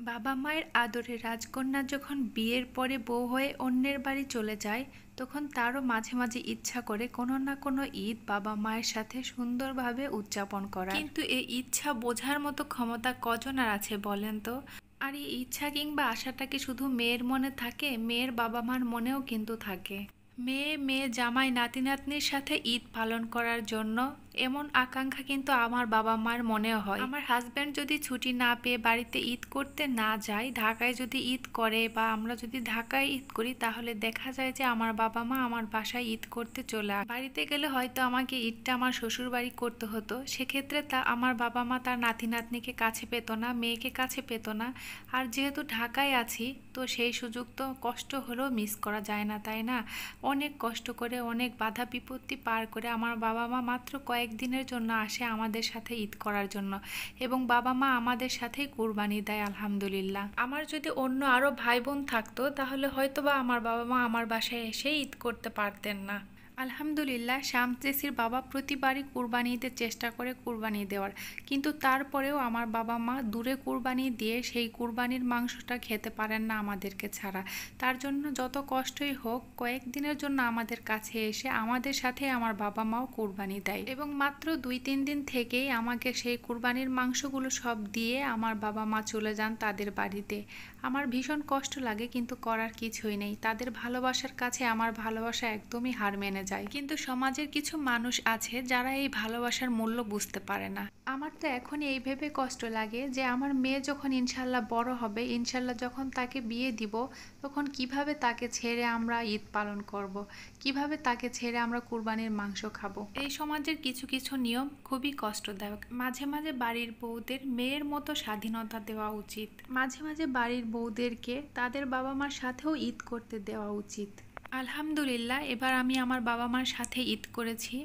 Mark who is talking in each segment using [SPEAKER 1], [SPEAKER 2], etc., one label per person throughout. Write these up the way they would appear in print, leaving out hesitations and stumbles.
[SPEAKER 1] বাবা মায়ের আদরে রাজকন্যা যখন বিয়ের পরে বউ হয়ে অন্যের বাড়ি চলে যায়, তখন তারও মাঝে মাঝে ইচ্ছা করে কোনো না কোনো ঈদ বাবা মায়ের সাথে সুন্দরভাবে উদযাপন করা। কিন্তু এই ইচ্ছা বোঝার মতো ক্ষমতা কজন আর আছে বলেন তো? আর এই ইচ্ছা কিংবা আশাটা কি শুধু মেয়ের মনে থাকে? মেয়ের বাবা মার মনেও কিন্তু থাকে। মেয়ে মেয়ে জামাই নাতি নাতনির সাথে ঈদ পালন করার জন্য এমন আকাঙ্ক্ষা কিন্তু আমার বাবা মার মনেও হয়। আমার হাজব্যান্ড যদি ছুটি না পেয়ে বাড়িতে ঈদ করতে না যায়, ঢাকায় যদি ঈদ করে বা আমরা যদি ঢাকায় ঈদ করি, তাহলে দেখা যায় যে আমার বাবা মা আমার বাসায় ঈদ করতে চলে আসে। বাড়িতে গেলে হয়তো আমাকে ঈদটা আমার শ্বশুর বাড়ি করতে হতো, সেক্ষেত্রে তা আমার বাবা মা তার নাতি নাতনিকে কাছে পেত না, মেয়েকে কাছে পেত না। আর যেহেতু ঢাকায় আছি, তো সেই সুযোগ তো কষ্ট হলেও মিস করা যায় না, তাই না? অনেক কষ্ট করে অনেক বাধা বিপত্তি পার করে আমার বাবা মা মাত্র কয়েকদিনের জন্য আসে আমাদের সাথে ঈদ করার জন্য, এবং বাবা মা আমাদের সাথেই কুরবানি দেয় আলহামদুলিল্লাহ। আমার যদি অন্য আরও ভাই বোন থাকতো, তাহলে হয়তো বা আমার বাবা মা আমার বাসায় এসে ঈদ করতে পারতেন না। আলহামদুলিল্লাহ, শামচেসির বাবা প্রতিবারই কুরবানি ঈদে চেষ্টা করে কুরবানি দেওয়ার, কিন্তু তারপরেও আমার বাবা মা দূরে কুরবানি দিয়ে সেই কুরবানির মাংসটা খেতে পারেন না আমাদেরকে ছাড়া। তার জন্য যত কষ্টই হোক, কয়েকদিনের জন্য আমাদের কাছে এসে আমাদের সাথে আমার বাবা মাও কুরবানি দেয়, এবং মাত্র 2-3 দিন থেকেই আমাকে সেই কুরবানির মাংসগুলো সব দিয়ে আমার বাবা মা চলে যান তাদের বাড়িতে। আমার ভীষণ কষ্ট লাগে, কিন্তু করার কিছুই নেই। তাদের ভালোবাসার কাছে আমার ভালোবাসা একদমই হার মেনে যায়। কিন্তু সমাজের কিছু মানুষ আছে যারা এই ভালোবাসার মূল্য বুঝতে পারে না। আমার তো এখনই এই ভেবে কষ্ট লাগে যে আমার মেয়ে যখন ইনশাল্লাহ বড় হবে, ইনশাল্লাহ যখন তাকে বিয়ে দিব, তখন কিভাবে তাকে ছেড়ে আমরা ঈদ পালন করব, কিভাবে তাকে ছেড়ে আমরা কুরবানির মাংস খাবো। এই সমাজের কিছু কিছু নিয়ম খুবই কষ্টদায়ক। মাঝে মাঝে বাড়ির বউদের মেয়ের মতো স্বাধীনতা দেওয়া উচিত। মাঝে মাঝে বাড়ির বউদেরকে তাদের বাবা মার সাথেও ঈদ করতে দেওয়া উচিত। আলহামদুলিল্লাহ, এবার আমি আমার বাবা মার সাথে ঈদ করেছি।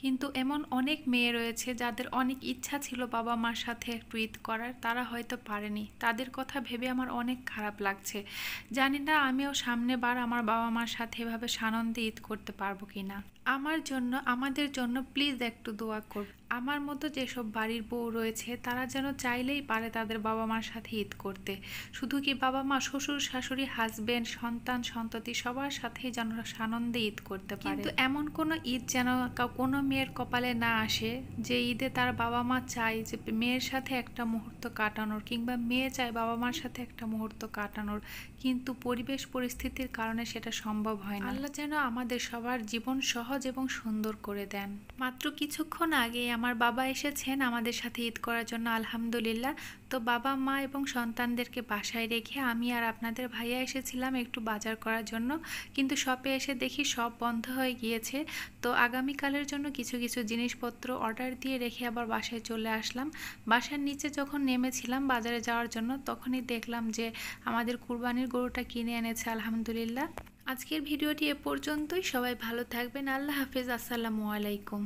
[SPEAKER 1] কিন্তু এমন অনেক মেয়ে রয়েছে যাদের অনেক ইচ্ছা ছিল বাবা মার সাথে একটু ঈদ করার, তারা হয়তো পারেনি। তাদের কথা ভেবে আমার অনেক খারাপ লাগছে। জানি না আমিও সামনে বার আমার বাবা মার সাথে এভাবে সানন্দে ঈদ করতে পারবো কিনা। আমার জন্য, আমাদের জন্য প্লিজ একটু দোয়া করব। আমার মতো যেসব বাড়ির বউ রয়েছে, তারা যেন চাইলেই পারে তাদের বাবা মার সাথে ঈদ করতে। শুধু কি বাবা মা, শ্বশুর শাশুড়ি, হাজবেন্ড, সন্তান সন্ততি সবার সাথেই যেন সানন্দে ঈদ করতে পারে। কিন্তু এমন কোনো ঈদ যেন কোনো মেয়ের কপালে না আসে যে ঈদে তার বাবা মা চায় যে মেয়ের সাথে একটা মুহূর্ত কাটানোর, কিংবা মেয়ে চায় বাবা মার সাথে একটা মুহূর্ত কাটানোর, কিন্তু পরিবেশ পরিস্থিতির কারণে সেটা সম্ভব হয় না। আল্লাহ যেন আমাদের সবার জীবন সহজ এবং সুন্দর করে দেন। মাত্র কিছুক্ষণ আগে আমার বাবা এসেছেন আমাদের সাথে ঈদ করার জন্য আলহামদুলিল্লাহ। তো বাবা মা এবং সন্তানদেরকে বাসায় রেখে আমি আর আপনাদের ভাইয়া এসেছিলাম একটু বাজার করার জন্য, কিন্তু শপে এসে দেখি সব বন্ধ হয়ে গিয়েছে। তো আগামীকালের জন্য কিছু কিছু জিনিসপত্র অর্ডার দিয়ে রেখে আবার বাসায় চলে আসলাম। বাসার নিচে যখন নেমেছিলাম বাজারে যাওয়ার জন্য, তখনই দেখলাম যে আমাদের কুরবানির গরুটা কিনে এনেছে আলহামদুলিল্লাহ। আজকের ভিডিওটি এ পর্যন্তই। সবাই ভালো থাকবেন। আল্লাহ হাফেজ। আসসালামু আলাইকুম।